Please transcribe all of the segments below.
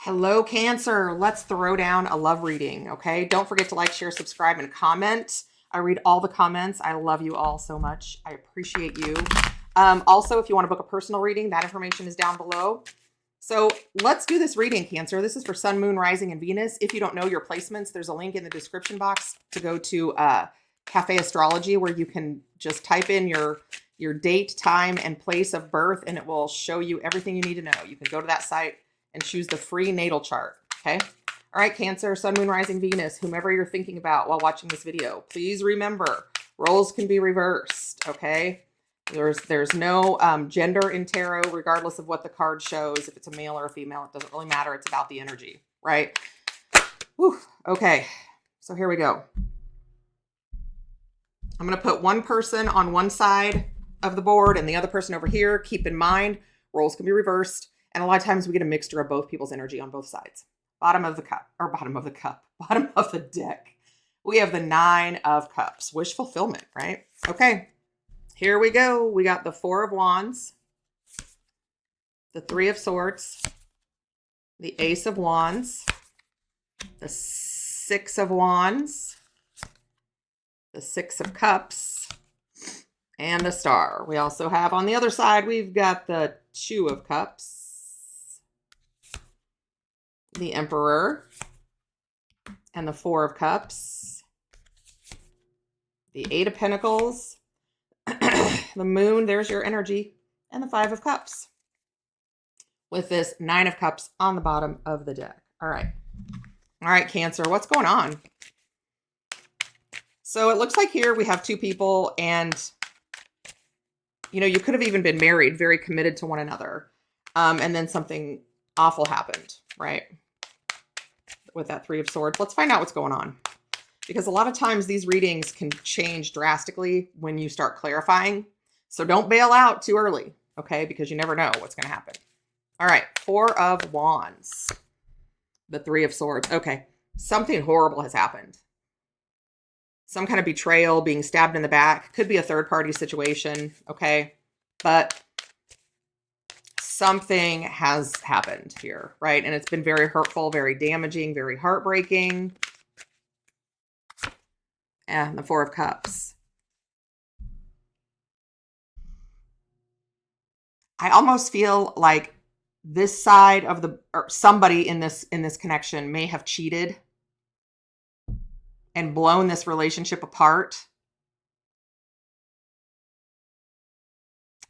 Hello, Cancer. Let's throw down a love reading, okay? Don't forget to like, share, subscribe, and comment. I read all the comments. I love you all so much. I appreciate you. Also, if you want to book a personal reading, that information is down below. So let's do this reading, Cancer. This is for Sun, Moon, Rising, and Venus. If you don't know your placements, there's a link in the description box to go to Cafe Astrology, where you can just type in your date, time, and place of birth, and it will show you everything you need to know. You can go to that site and choose the free natal chart, okay? All right, Cancer, Sun, Moon, Rising, Venus, whomever you're thinking about while watching this video, please remember, roles can be reversed, okay? There's no gender in tarot, regardless of what the card shows. If it's a male or a female, it doesn't really matter. It's about the energy, right? Whew, okay, so here we go. I'm going to put one person on one side of the board and the other person over here. Keep in mind, roles can be reversed. And a lot of times we get a mixture of both people's energy on both sides. Bottom of the deck. We have the 9 of Cups. Wish fulfillment, right? Okay, here we go. We got the 4 of Wands, the 3 of Swords, the Ace of Wands, the 6 of Wands, the 6 of Cups, and the Star. We also have on the other side, we've got the 2 of Cups, the Emperor, and the 4 of Cups, the 8 of Pentacles, the Moon, there's your energy, and the 5 of Cups, with this 9 of Cups on the bottom of the deck. All right, Cancer, what's going on? So it looks like here we have 2 people, and you know, you could have even been married, very committed to one another, and then something awful happened, right? With that 3 of Swords. Let's find out what's going on. Because a lot of times these readings can change drastically when you start clarifying. So don't bail out too early, okay? Because you never know what's going to happen. All right, 4 of Wands. The 3 of Swords. Okay, something horrible has happened. Some kind of betrayal, being stabbed in the back. Could be a third-party situation, okay? But something has happened here, right? And it's been very hurtful, very damaging, very heartbreaking. And the 4 of Cups. I almost feel like this side of the, or somebody in this connection may have cheated and blown this relationship apart.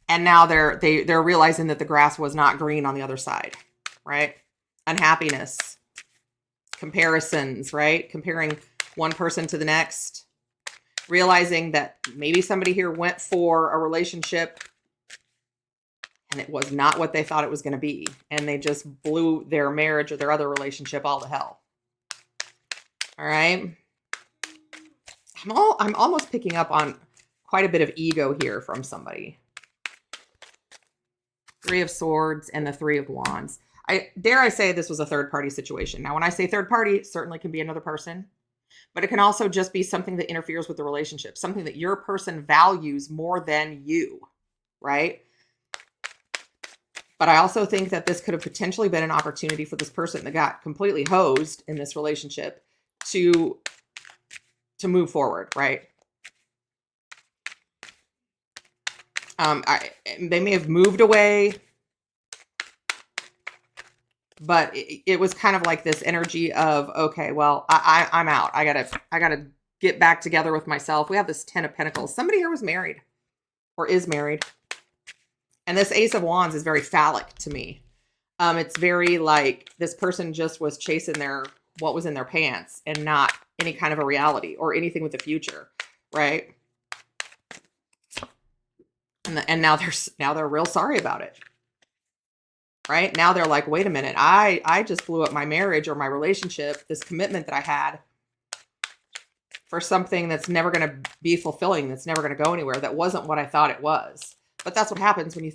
And now they're realizing that the grass was not green on the other side, right? Unhappiness, comparisons, right? Comparing one person to the next, realizing that maybe somebody here went for a relationship and it was not what they thought it was going to be. And they just blew their marriage or their other relationship all to hell. All right. I'm almost picking up on quite a bit of ego here from somebody. 3 of Swords and the 3 of Wands. Dare I say this was a third-party situation. Now, when I say third party, it certainly can be another person, but it can also just be something that interferes with the relationship, something that your person values more than you, right? But I also think that this could have potentially been an opportunity for this person that got completely hosed in this relationship to move forward, right? They may have moved away, but it was kind of like this energy of, okay, well, I'm out. I gotta get back together with myself. We have this 10 of Pentacles. Somebody here was married or is married. And this Ace of Wands is very phallic to me. It's very like this person just was chasing what was in their pants and not any kind of a reality or anything with the future, right? And now they're real sorry about it, right? Now they're like, wait a minute, I just blew up my marriage or my relationship, this commitment that I had for something that's never going to be fulfilling, that's never going to go anywhere, that wasn't what I thought it was. But that's what happens when you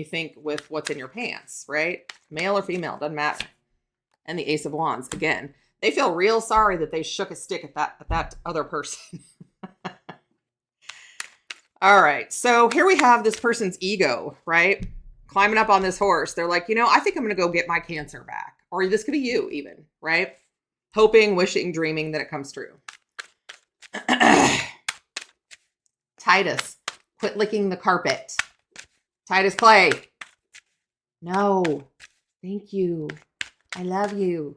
think with what's in your pants, right? Male or female, doesn't matter. And the Ace of Wands, again, they feel real sorry that they shook a stick at that other person. All right, so here we have this person's ego, right? Climbing up on this horse. They're like, I think I'm going to go get my Cancer back. or this could be you even, right? Hoping, wishing, dreaming that it comes true. Titus, quit licking the carpet. Titus Clay. No. Thank you. I love you.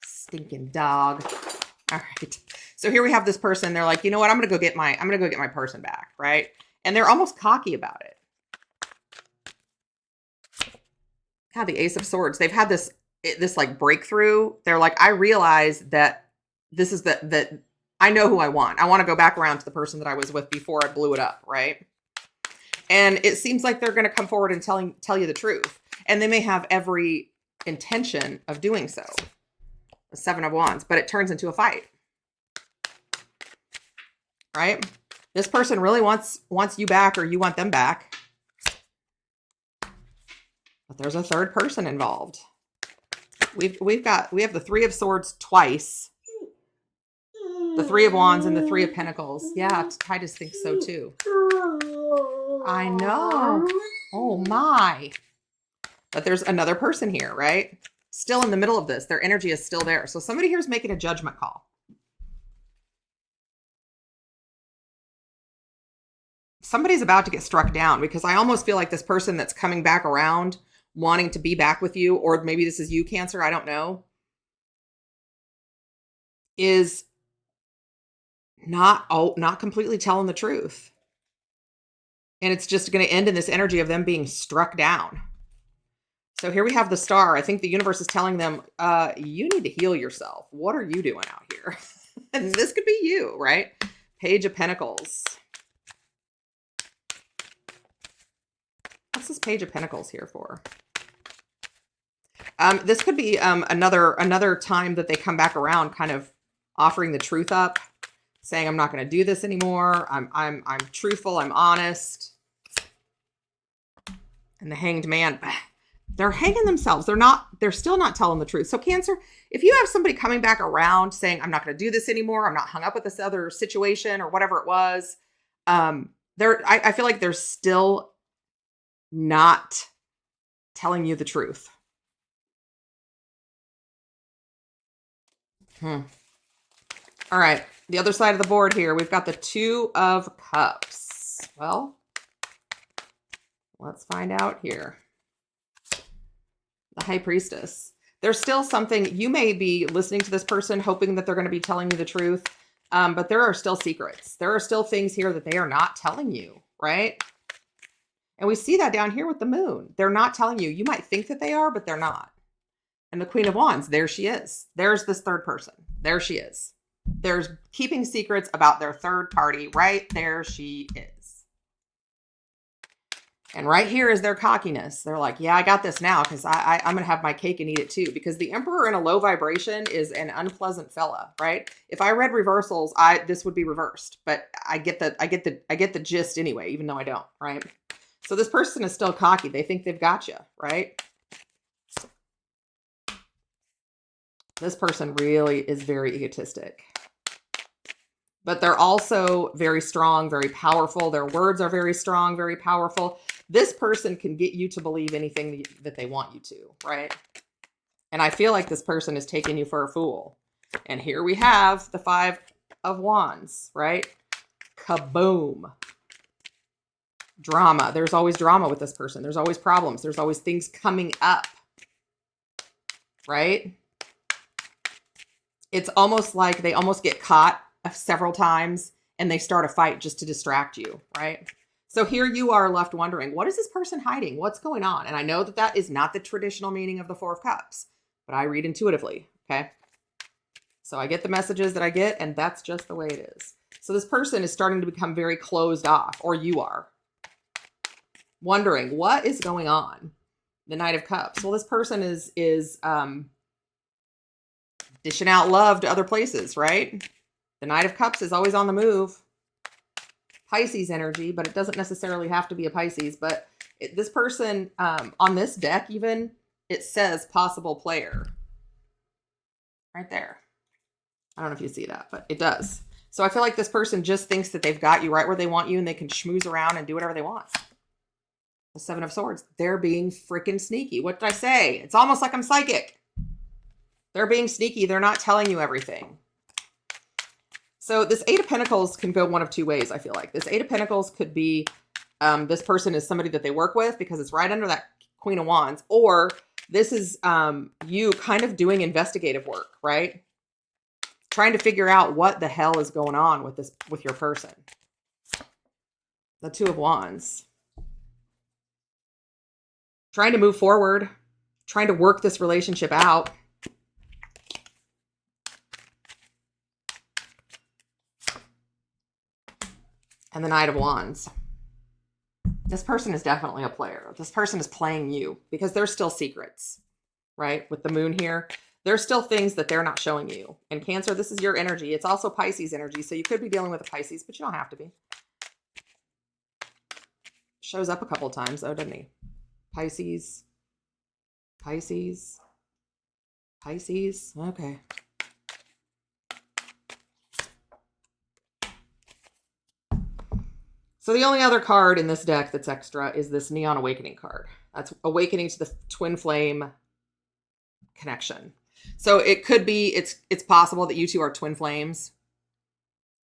Stinking dog. All right. So here we have this person. They're like, you know what? I'm going to go get my person back, right? And they're almost cocky about it. God, the Ace of Swords. They've had this like breakthrough. They're like, I realize that this is that I know who I want. I want to go back around to the person that I was with before I blew it up, right? And it seems like they're going to come forward and tell you the truth. And they may have every intention of doing so. The Seven of Wands, but it turns into a fight. Right? This person really wants you back, or you want them back. But there's a third person involved. We have the Three of Swords twice. The Three of Wands and the Three of Pentacles. Yeah, Titus thinks so too. I know. Oh my. But there's another person here, right? Still in the middle of this. Their energy is still there. So somebody here is making a judgment call. Somebody's about to get struck down, because I almost feel like this person that's coming back around, wanting to be back with you, or maybe this is you, Cancer, I don't know, is not completely telling the truth. And it's just going to end in this energy of them being struck down. So here we have the Star. I think the universe is telling them, you need to heal yourself. What are you doing out here? And this could be you, right? Page of Pentacles. What's this Page of Pentacles here for? This could be another time that they come back around, kind of offering the truth up, saying, I'm not going to do this anymore. I'm truthful. I'm honest. And the Hanged Man, they're hanging themselves. They're still not telling the truth. So Cancer, if you have somebody coming back around saying, I'm not going to do this anymore, I'm not hung up with this other situation or whatever it was, I feel like they're still not telling you the truth. All right. The other side of the board here, we've got the Two of Cups. Well, let's find out here. The High Priestess. There's still something, you may be listening to this person hoping that they're going to be telling you the truth, but there are still secrets. There are still things here that they are not telling you, right? And we see that down here with the Moon. They're not telling you. You might think that they are, but they're not. And the Queen of Wands, there she is. There's this third person. There she is. There's keeping secrets about their third party. Right there she is. And right here is their cockiness. They're like, yeah, I got this now, because I'm going to have my cake and eat it too. Because the Emperor in a low vibration is an unpleasant fella, right? If I read reversals, this would be reversed. But I get the gist anyway, even though I don't, right? So this person is still cocky. They think they've got you, right? This person really is very egotistic. But they're also very strong, very powerful. Their words are very strong, very powerful. This person can get you to believe anything that they want you to, right? And I feel like this person is taking you for a fool. And here we have the Five of Wands, right? Kaboom. Drama. There's always drama with this person. There's always problems. There's always things coming up, right? It's almost like they almost get caught several times and they start a fight just to distract you, right? So here you are left wondering, what is this person hiding? What's going on? And I know that that is not the traditional meaning of the Four of Cups, but I read intuitively, okay? So I get the messages that I get, and that's just the way it is. So this person is starting to become very closed off, or you are. Wondering, what is going on? The Knight of Cups. Well, this person is dishing out love to other places, right? The Knight of Cups is always on the move. Pisces energy, but it doesn't necessarily have to be a Pisces. But this person, on this deck even, it says possible player. Right there. I don't know if you see that, but it does. So I feel like this person just thinks that they've got you right where they want you and they can schmooze around and do whatever they want. The Seven of Swords. They're being freaking sneaky. What did I say? It's almost like I'm psychic. They're being sneaky. They're not telling you everything. So this Eight of Pentacles can go one of two ways, I feel like. This Eight of Pentacles could be this person is somebody that they work with because it's right under that Queen of Wands. Or this is you kind of doing investigative work, right? Trying to figure out what the hell is going on with your person. The Two of Wands. Trying to move forward. Trying to work this relationship out. And the Knight of Wands. This person is definitely a player. This person is playing you because there's still secrets, right? With the moon here, there's still things that they're not showing you. And Cancer, this is your energy. It's also Pisces energy. So you could be dealing with a Pisces, but you don't have to be. Shows up a couple times though, doesn't he? Pisces. Pisces. Pisces. Okay. So the only other card in this deck that's extra is this Neon Awakening card. That's awakening to the twin flame connection. So it could be, it's possible that you two are twin flames.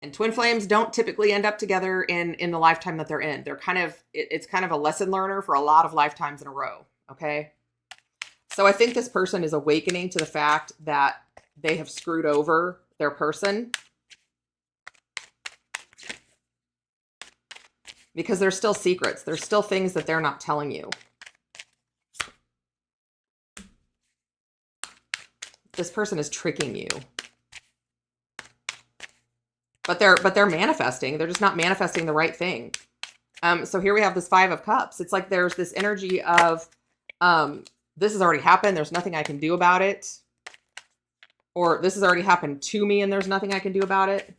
And twin flames don't typically end up together in the lifetime that they're in. They're kind of, it's kind of a lesson learner for a lot of lifetimes in a row. Okay. So I think this person is awakening to the fact that they have screwed over their person. Because there's still secrets. There's still things that they're not telling you. This person is tricking you. But they're manifesting. They're just not manifesting the right thing. So here we have this Five of Cups. It's like there's this energy of this has already happened. There's nothing I can do about it. Or this has already happened to me and there's nothing I can do about it.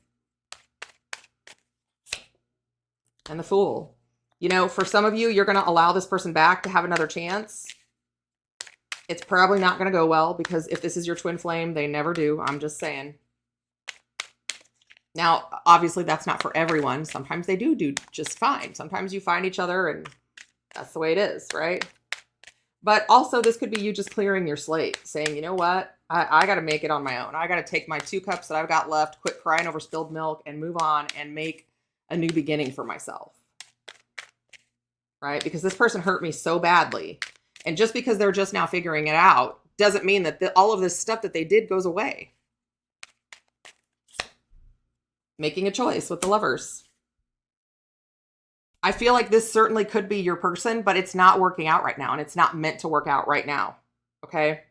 And the Fool. You know, for some of you, you're going to allow this person back to have another chance. It's probably not going to go well because if this is your twin flame, they never do. I'm just saying. Now, obviously, that's not for everyone. Sometimes they do just fine. Sometimes you find each other and that's the way it is, right? But also, this could be you just clearing your slate, saying, you know what? I got to make it on my own. I got to take my 2 cups that I've got left, quit crying over spilled milk, and move on and make a new beginning for myself, right? Because this person hurt me so badly. And just because they're just now figuring it out doesn't mean that all of this stuff that they did goes away. Making a choice with the Lovers. I feel like this certainly could be your person, but it's not working out right now. And it's not meant to work out right now. Okay.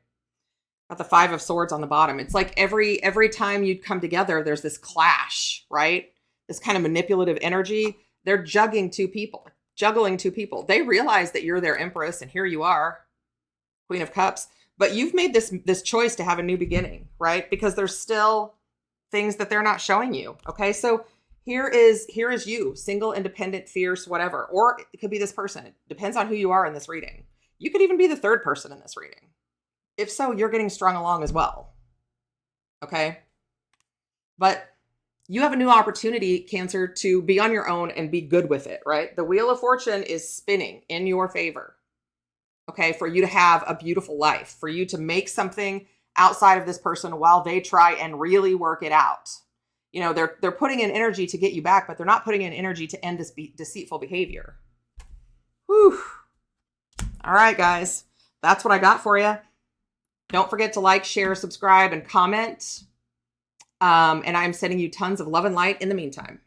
Got the Five of Swords on the bottom. It's like every time you'd come together, there's this clash, right? This kind of manipulative energy. They're juggling two people. They realize that you're their empress and here you are, Queen of Cups, but you've made this choice to have a new beginning, right? Because there's still things that they're not showing you. Okay. So here is you, single, independent, fierce, whatever, or it could be this person. It depends on who you are in this reading. You could even be the third person in this reading. If so, you're getting strung along as well. Okay. But you have a new opportunity, Cancer, to be on your own and be good with it, right? The Wheel of Fortune is spinning in your favor, okay? For you to have a beautiful life, for you to make something outside of this person while they try and really work it out. You know, they're putting in energy to get you back, but they're not putting in energy to end this deceitful behavior. Whew. All right, guys. That's what I got for you. Don't forget to like, share, subscribe, and comment. And I'm sending you tons of love and light in the meantime.